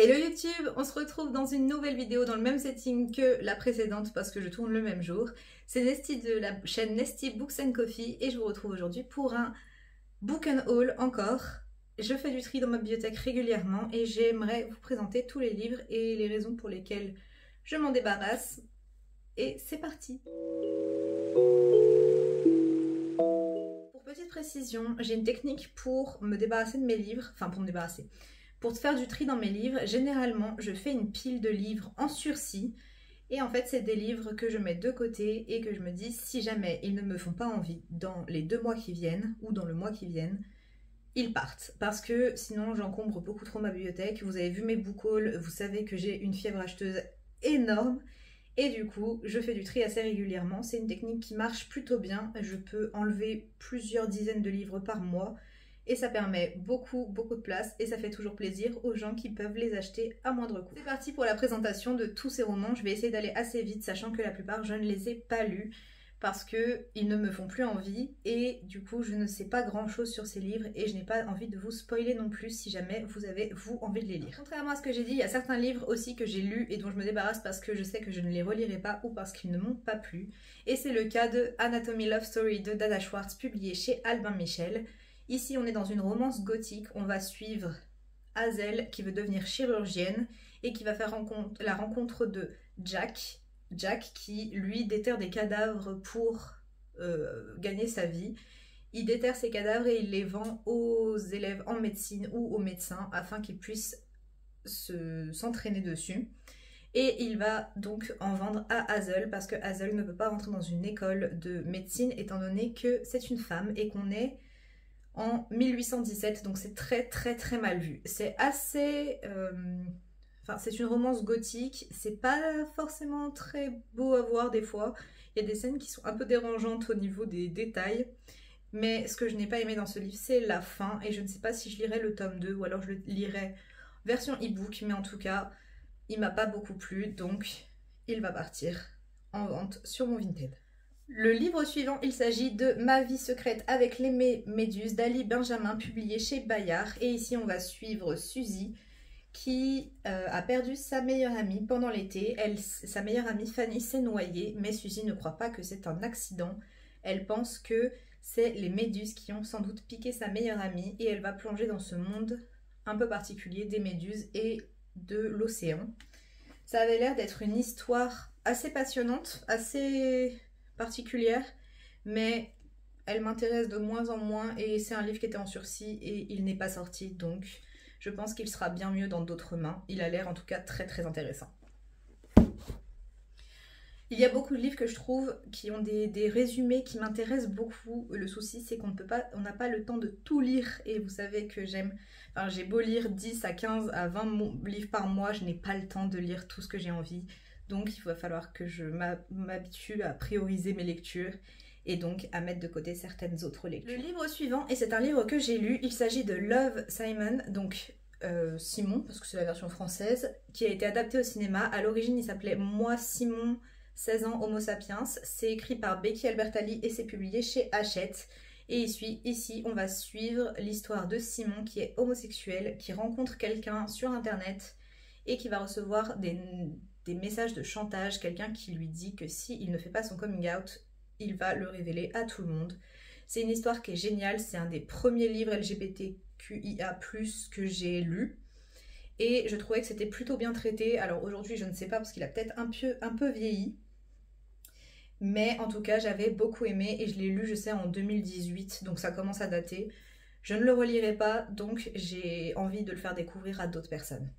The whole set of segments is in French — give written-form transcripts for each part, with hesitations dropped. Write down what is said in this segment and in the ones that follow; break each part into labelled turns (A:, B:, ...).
A: Hello YouTube, on se retrouve dans une nouvelle vidéo dans le même setting que la précédente parce que je tourne le même jour. C'est Nesty de la chaîne Nesty Books and Coffee et je vous retrouve aujourd'hui pour un book and haul encore. Je fais du tri dans ma bibliothèque régulièrement et j'aimerais vous présenter tous les livres et les raisons pour lesquelles je m'en débarrasse. Et c'est parti! Pour petite précision, j'ai une technique pour me débarrasser de mes livres, pour faire du tri dans mes livres. Généralement, je fais une pile de livres en sursis. Et en fait, c'est des livres que je mets de côté et que je me dis, si jamais ils ne me font pas envie dans les 2 mois qui viennent ou dans le mois qui viennent, ils partent. Parce que sinon, j'encombre beaucoup trop ma bibliothèque. Vous avez vu mes book hauls, vous savez que j'ai une fièvre acheteuse énorme. Et du coup, je fais du tri assez régulièrement. C'est une technique qui marche plutôt bien. Je peux enlever plusieurs dizaines de livres par mois. Et ça permet beaucoup de place et ça fait toujours plaisir aux gens qui peuvent les acheter à moindre coût. C'est parti pour la présentation de tous ces romans. Je vais essayer d'aller assez vite, sachant que la plupart je ne les ai pas lus parce qu'ils ne me font plus envie et du coup je ne sais pas grand chose sur ces livres et je n'ai pas envie de vous spoiler non plus si jamais vous avez envie de les lire. Contrairement à ce que j'ai dit, il y a certains livres aussi que j'ai lus et dont je me débarrasse parce que je sais que je ne les relirai pas ou parce qu'ils ne m'ont pas plu. Et c'est le cas de Anatomy Love Story de Dana Schwartz, publié chez Albin Michel. Ici, on est dans une romance gothique. On va suivre Hazel qui veut devenir chirurgienne et qui va faire la rencontre de Jack. Jack qui, lui, déterre des cadavres pour gagner sa vie. Il déterre ces cadavres et il les vend aux élèves en médecine ou aux médecins afin qu'ils puissent s'entraîner dessus. Et il va donc en vendre à Hazel parce que Hazel ne peut pas rentrer dans une école de médecine étant donné que c'est une femme et qu'on est en 1817, donc c'est très mal vu. C'est assez... c'est une romance gothique, c'est pas forcément très beau à voir des fois. Il y a des scènes qui sont un peu dérangeantes au niveau des détails. Mais ce que je n'ai pas aimé dans ce livre, c'est la fin. Et je ne sais pas si je lirai le tome 2 ou alors je le lirai version e-book. Mais en tout cas, il m'a pas beaucoup plu, donc il va partir en vente sur mon Vinted. Le livre suivant, il s'agit de Ma vie secrète avec les méduses d'Ali Benjamin, publié chez Bayard. Et ici, on va suivre Suzy qui a perdu sa meilleure amie pendant l'été. Sa meilleure amie Fanny s'est noyée, mais Suzy ne croit pas que c'est un accident. Elle pense que c'est les méduses qui ont sans doute piqué sa meilleure amie et elle va plonger dans ce monde un peu particulier des méduses et de l'océan. Ça avait l'air d'être une histoire assez passionnante, assez particulière, mais elle m'intéresse de moins en moins et c'est un livre qui était en sursis et il n'est pas sorti, donc je pense qu'il sera bien mieux dans d'autres mains. Il a l'air en tout cas très intéressant. Il y a beaucoup de livres que je trouve qui ont des résumés qui m'intéressent beaucoup. Le souci c'est qu'on n'a pas le temps de tout lire et vous savez que j'ai beau lire 10 à 15 à 20 livres par mois, je n'ai pas le temps de lire tout ce que j'ai envie. Donc il va falloir que je m'habitue à prioriser mes lectures et donc à mettre de côté certaines autres lectures. Le livre suivant, et c'est un livre que j'ai lu, il s'agit de Love, Simon, donc Simon, parce que c'est la version française, qui a été adapté au cinéma. À l'origine il s'appelait Moi Simon, 16 ans, Homo sapiens. C'est écrit par Becky Albertalli et c'est publié chez Hachette. Et ici on va suivre l'histoire de Simon qui est homosexuel, qui rencontre quelqu'un sur internet et qui va recevoir des messages de chantage, quelqu'un qui lui dit que s'il ne fait pas son coming out, il va le révéler à tout le monde. C'est une histoire qui est géniale, c'est un des premiers livres LGBTQIA+, que j'ai lu. Et je trouvais que c'était plutôt bien traité. Alors aujourd'hui, je ne sais pas parce qu'il a peut-être un peu vieilli. Mais en tout cas, j'avais beaucoup aimé et je l'ai lu, je sais, en 2018, donc ça commence à dater. Je ne le relirai pas, donc j'ai envie de le faire découvrir à d'autres personnes.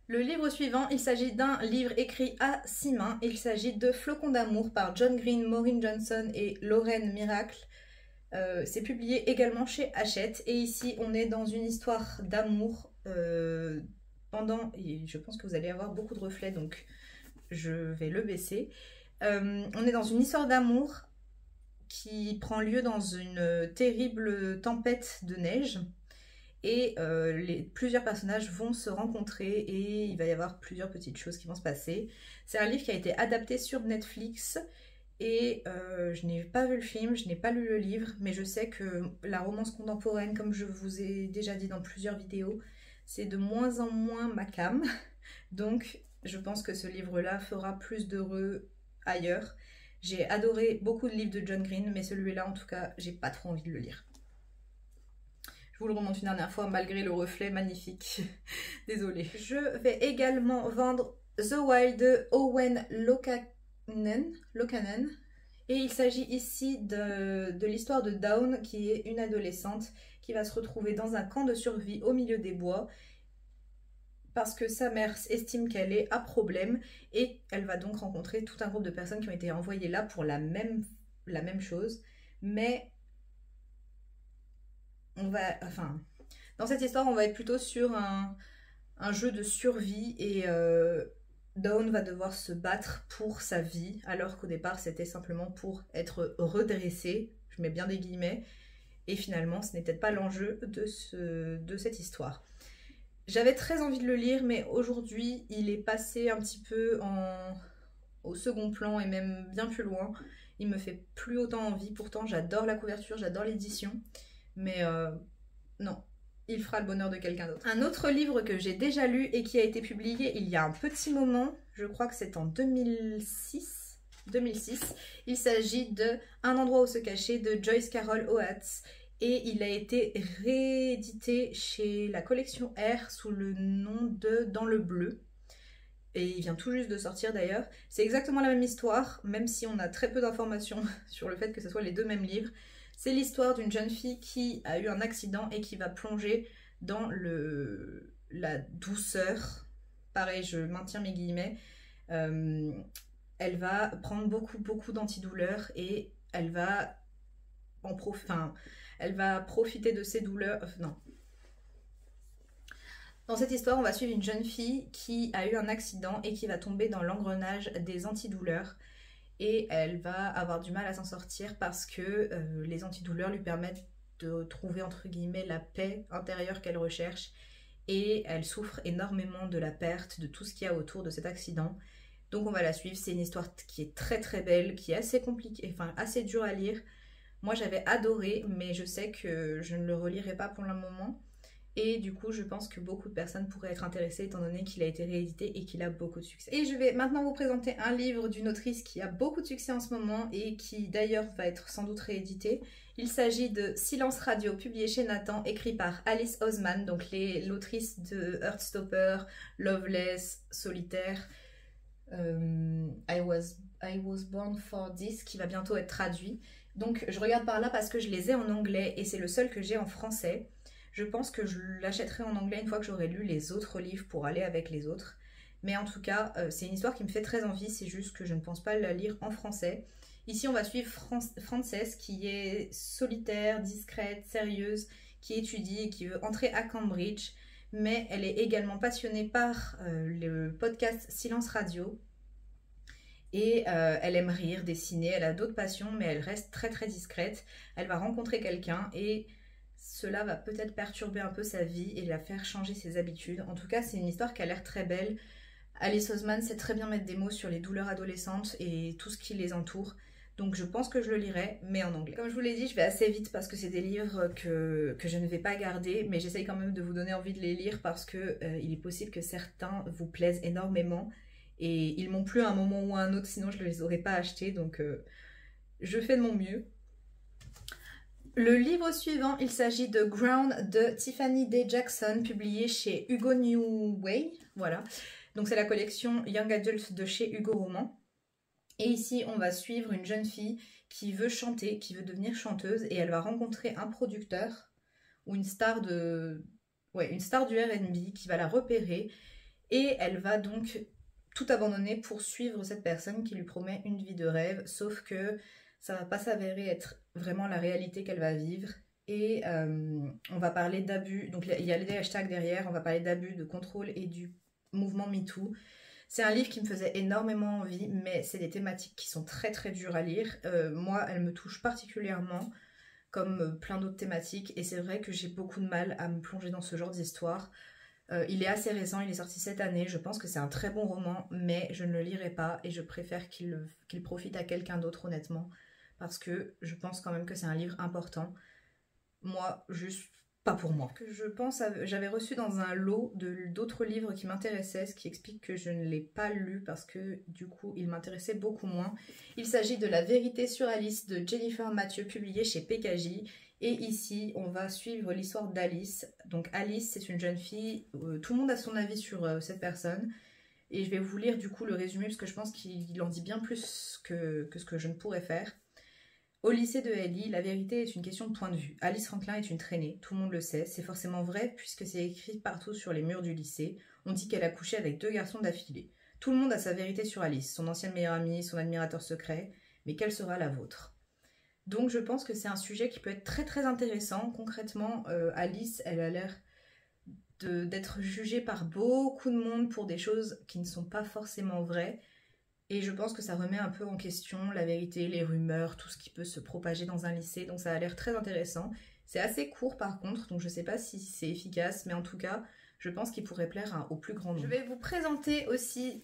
A: Le livre suivant, il s'agit d'un livre écrit à 6 mains. Il s'agit de Flocons d'amour par John Green, Maureen Johnson et Lorraine Miracle. C'est publié également chez Hachette. Et ici, on est dans une histoire d'amour et je pense que vous allez avoir beaucoup de reflets, donc je vais le baisser. On est dans une histoire d'amour qui prend lieu dans une terrible tempête de neige. Et plusieurs personnages vont se rencontrer et il va y avoir plusieurs petites choses qui vont se passer. C'est un livre qui a été adapté sur Netflix et je n'ai pas vu le film, je n'ai pas lu le livre, mais je sais que la romance contemporaine, comme je vous ai déjà dit dans plusieurs vidéos, c'est de moins en moins ma came. Donc je pense que ce livre-là fera plus d'heureux ailleurs. J'ai adoré beaucoup de livres de John Green, mais celui-là en tout cas, j'ai pas trop envie de le lire. Je vous le remonte une dernière fois malgré le reflet magnifique. Désolée. Je vais également vendre The Wild de Owen Locanen. Et il s'agit ici de l'histoire de Dawn, qui est une adolescente qui va se retrouver dans un camp de survie au milieu des bois parce que sa mère estime qu'elle est à problème et elle va donc rencontrer tout un groupe de personnes qui ont été envoyées là pour la même chose. Mais dans cette histoire, on va être plutôt sur un jeu de survie et Dawn va devoir se battre pour sa vie, alors qu'au départ c'était simplement pour être redressée, je mets bien des guillemets, et finalement ce n'est peut-être pas l'enjeu de cette histoire. J'avais très envie de le lire, mais aujourd'hui il est passé un petit peu au second plan et même bien plus loin. Il me fait plus autant envie, pourtant j'adore la couverture, j'adore l'édition, mais non. Il fera le bonheur de quelqu'un d'autre. Un autre livre que j'ai déjà lu et qui a été publié il y a un petit moment, je crois que c'est en 2006. Il s'agit de Un endroit où se cacher de Joyce Carol Oates et il a été réédité chez la collection R sous le nom de Dans le bleu. Et il vient tout juste de sortir d'ailleurs. C'est exactement la même histoire, même si on a très peu d'informations sur le fait que ce soit les deux mêmes livres. C'est l'histoire d'une jeune fille qui a eu un accident et qui va plonger dans la douceur. Pareil, je maintiens mes guillemets. Elle va prendre beaucoup d'antidouleurs et elle va profiter de ses douleurs. Non. Dans cette histoire, on va suivre une jeune fille qui a eu un accident et qui va tomber dans l'engrenage des antidouleurs. Et elle va avoir du mal à s'en sortir parce que les antidouleurs lui permettent de trouver entre guillemets la paix intérieure qu'elle recherche et elle souffre énormément de la perte de tout ce qu'il y a autour de cet accident. Donc on va la suivre, c'est une histoire qui est très belle, qui est assez compliquée, enfin assez dure à lire. Moi j'avais adoré, mais je sais que je ne le relirai pas pour le moment. Et du coup, je pense que beaucoup de personnes pourraient être intéressées étant donné qu'il a été réédité et qu'il a beaucoup de succès. Et je vais maintenant vous présenter un livre d'une autrice qui a beaucoup de succès en ce moment et qui d'ailleurs va être sans doute réédité. Il s'agit de Silence Radio, publié chez Nathan, écrit par Alice Oseman, donc l'autrice de Heartstopper, Loveless, Solitaire, I was Born for This, qui va bientôt être traduit. Donc je regarde par là parce que je les ai en anglais et c'est le seul que j'ai en français. Je pense que je l'achèterai en anglais une fois que j'aurai lu les autres livres pour aller avec les autres. Mais en tout cas, c'est une histoire qui me fait très envie, c'est juste que je ne pense pas la lire en français. Ici, on va suivre Frances qui est solitaire, discrète, sérieuse, qui étudie et qui veut entrer à Cambridge. Mais elle est également passionnée par le podcast Silence Radio. Et elle aime rire, dessiner, elle a d'autres passions, mais elle reste très discrète. Elle va rencontrer quelqu'un et cela va peut-être perturber un peu sa vie et la faire changer ses habitudes. En tout cas, c'est une histoire qui a l'air très belle. Alice Oseman sait très bien mettre des mots sur les douleurs adolescentes et tout ce qui les entoure. Donc je pense que je le lirai, mais en anglais. Comme je vous l'ai dit, je vais assez vite parce que c'est des livres que je ne vais pas garder, mais j'essaye quand même de vous donner envie de les lire parce que il est possible que certains vous plaisent énormément et ils m'ont plu à un moment ou à un autre, sinon je ne les aurais pas achetés, donc je fais de mon mieux. Le livre suivant, il s'agit de Ground de Tiffany D. Jackson, publié chez Hugo New Way. Voilà. Donc c'est la collection Young Adult de chez Hugo Roman. Et ici, on va suivre une jeune fille qui veut chanter, qui veut devenir chanteuse, et elle va rencontrer un producteur ou une star du R&B qui va la repérer, et elle va donc tout abandonner pour suivre cette personne qui lui promet une vie de rêve, sauf que ça va pas s'avérer être vraiment la réalité qu'elle va vivre. Et on va parler d'abus, donc il y a les hashtags derrière, on va parler d'abus, de contrôle et du mouvement MeToo. C'est un livre qui me faisait énormément envie, mais c'est des thématiques qui sont très dures à lire. Moi, elles me touchent particulièrement, comme plein d'autres thématiques, et c'est vrai que j'ai beaucoup de mal à me plonger dans ce genre d'histoire. Il est assez récent, il est sorti cette année, je pense que c'est un très bon roman, mais je ne le lirai pas, et je préfère qu'il profite à quelqu'un d'autre, honnêtement, parce que je pense quand même que c'est un livre important. Moi, juste pas pour moi. Que je pense, j'avais reçu dans un lot d'autres livres qui m'intéressaient, ce qui explique que je ne l'ai pas lu parce que du coup il m'intéressait beaucoup moins. Il s'agit de La vérité sur Alice de Jennifer Mathieu, publié chez PKJ. Et ici on va suivre l'histoire d'Alice. Donc Alice, c'est une jeune fille, tout le monde a son avis sur cette personne. Et je vais vous lire du coup le résumé parce que je pense qu'il en dit bien plus que ce que je ne pourrais faire. Au lycée de Ellie, la vérité est une question de point de vue. Alice Franklin est une traînée, tout le monde le sait, c'est forcément vrai puisque c'est écrit partout sur les murs du lycée. On dit qu'elle a couché avec 2 garçons d'affilée. Tout le monde a sa vérité sur Alice, son ancienne meilleure amie, son admirateur secret, mais quelle sera la vôtre? Donc je pense que c'est un sujet qui peut être très très intéressant. Concrètement, Alice, elle a l'air d'être jugée par beaucoup de monde pour des choses qui ne sont pas forcément vraies. Et je pense que ça remet un peu en question la vérité, les rumeurs, tout ce qui peut se propager dans un lycée. Donc ça a l'air très intéressant. C'est assez court par contre, donc je sais pas si c'est efficace, mais en tout cas, je pense qu'il pourrait plaire au plus grand nombre. Je vais vous présenter aussi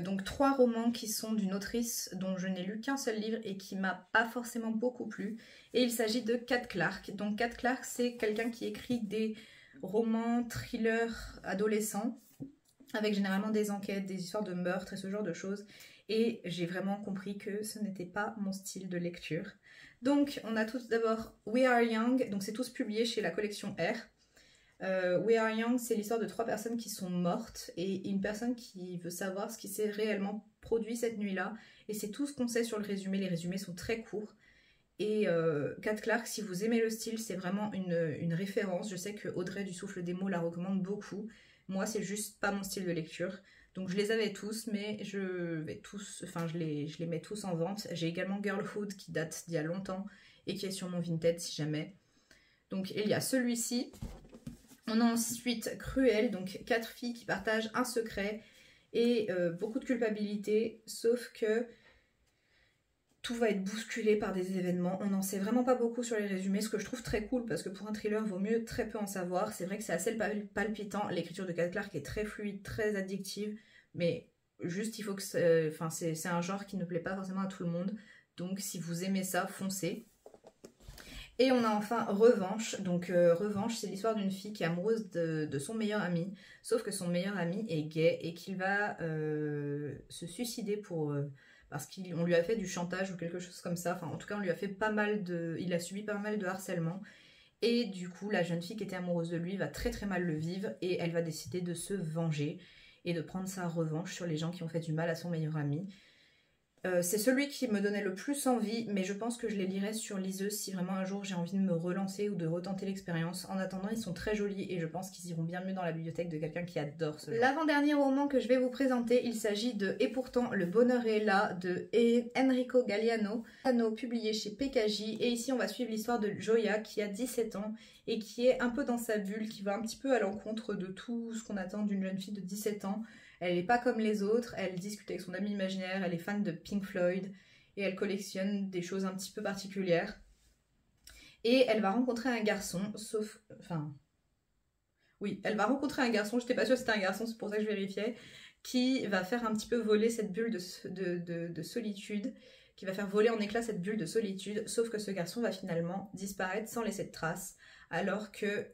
A: donc 3 romans qui sont d'une autrice dont je n'ai lu qu'un seul livre et qui m'a pas forcément beaucoup plu. Et il s'agit de Kat Clark. Donc Kat Clark, c'est quelqu'un qui écrit des romans, thrillers adolescents, avec généralement des enquêtes, des histoires de meurtres et ce genre de choses. Et j'ai vraiment compris que ce n'était pas mon style de lecture. Donc on a tout d'abord We Are Young, donc c'est tous publiés chez la collection R. We Are Young, c'est l'histoire de 3 personnes qui sont mortes et une personne qui veut savoir ce qui s'est réellement produit cette nuit-là. Et c'est tout ce qu'on sait sur le résumé, les résumés sont très courts. Et Kat Clark, si vous aimez le style, c'est vraiment une référence. Je sais que Audrey du Souffle des mots la recommande beaucoup. Moi, c'est juste pas mon style de lecture. Donc je les avais tous, mais je les mets tous en vente. J'ai également Girlhood qui date d'il y a longtemps et qui est sur mon Vinted si jamais. Donc il y a celui-ci. On a ensuite Cruel, donc 4 filles qui partagent un secret et beaucoup de culpabilité, sauf que tout va être bousculé par des événements. On n'en sait vraiment pas beaucoup sur les résumés, ce que je trouve très cool parce que pour un thriller, vaut mieux très peu en savoir. C'est vrai que c'est assez palpitant. L'écriture de Kat Clark est très fluide, très addictive, mais juste il faut que c'est un genre qui ne plaît pas forcément à tout le monde. Donc si vous aimez ça, foncez. Et on a enfin Revanche. Donc Revanche, c'est l'histoire d'une fille qui est amoureuse de son meilleur ami, sauf que son meilleur ami est gay et qu'il va se suicider parce qu'on lui a fait du chantage ou quelque chose comme ça. Enfin, en tout cas, on lui a fait il a subi pas mal de harcèlement. Et du coup, la jeune fille qui était amoureuse de lui va très très mal le vivre et elle va décider de se venger et de prendre sa revanche sur les gens qui ont fait du mal à son meilleur ami. C'est celui qui me donnait le plus envie, mais je pense que je les lirai sur liseuse si vraiment un jour j'ai envie de me relancer ou de retenter l'expérience. En attendant, ils sont très jolis et je pense qu'ils iront bien mieux dans la bibliothèque de quelqu'un qui adore ce genre. L'avant-dernier roman que je vais vous présenter, il s'agit de Et pourtant, le bonheur est là de Enrico Galliano, publié chez PKJ. Et ici, on va suivre l'histoire de Joya qui a 17 ans et qui est un peu dans sa bulle, qui va un petit peu à l'encontre de tout ce qu'on attend d'une jeune fille de 17 ans. Elle n'est pas comme les autres, elle discute avec son ami imaginaire, elle est fan de Pink Floyd et elle collectionne des choses un petit peu particulières. Et elle va rencontrer un garçon, elle va rencontrer un garçon, j'étais pas sûre que c'était un garçon, c'est pour ça que je vérifiais, qui va faire un petit peu voler cette bulle de solitude, qui va faire voler en éclats cette bulle de solitude, sauf que ce garçon va finalement disparaître sans laisser de traces, alors que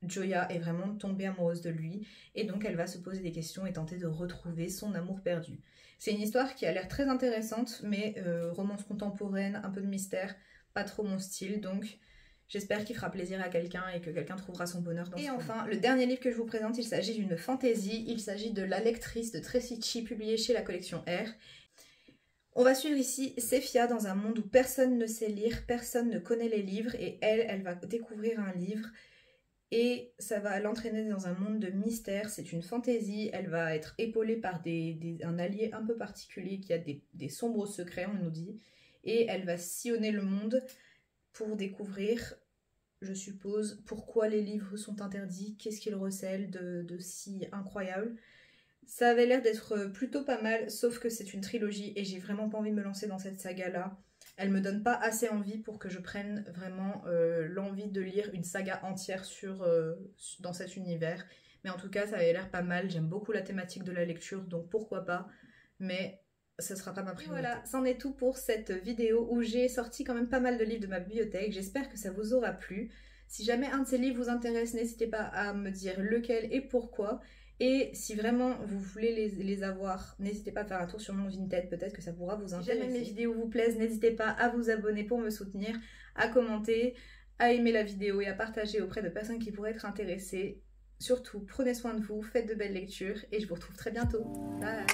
A: Joya est vraiment tombée amoureuse de lui et donc elle va se poser des questions et tenter de retrouver son amour perdu. C'est une histoire qui a l'air très intéressante, mais romance contemporaine, un peu de mystère, pas trop mon style, donc j'espère qu'il fera plaisir à quelqu'un et que quelqu'un trouvera son bonheur dans ce roman. Et enfin, le dernier livre que je vous présente, il s'agit d'une fantaisie, il s'agit de La lectrice de Tracy Chee, publié chez la collection R. On va suivre ici Sephia dans un monde où personne ne sait lire, personne ne connaît les livres et elle va découvrir un livre. Et ça va l'entraîner dans un monde de mystère, c'est une fantaisie, elle va être épaulée par un allié un peu particulier qui a des sombres secrets, on nous dit, et elle va sillonner le monde pour découvrir, je suppose, pourquoi les livres sont interdits, qu'est-ce qu'ils recèlent de si incroyable. Ça avait l'air d'être plutôt pas mal, sauf que c'est une trilogie et j'ai vraiment pas envie de me lancer dans cette saga-là. Elle me donne pas assez envie pour que je prenne vraiment l'envie de lire une saga entière dans cet univers. Mais en tout cas, ça avait l'air pas mal. J'aime beaucoup la thématique de la lecture, donc pourquoi pas. Mais ce sera pas ma priorité. Voilà, c'en est tout pour cette vidéo où j'ai sorti quand même pas mal de livres de ma bibliothèque. J'espère que ça vous aura plu. Si jamais un de ces livres vous intéresse, n'hésitez pas à me dire lequel et pourquoi. Et si vraiment vous voulez les avoir, n'hésitez pas à faire un tour sur mon Vinted, peut-être que ça pourra vous intéresser. Si jamais mes vidéos vous plaisent, n'hésitez pas à vous abonner pour me soutenir, à commenter, à aimer la vidéo et à partager auprès de personnes qui pourraient être intéressées. Surtout, prenez soin de vous, faites de belles lectures et je vous retrouve très bientôt. Bye!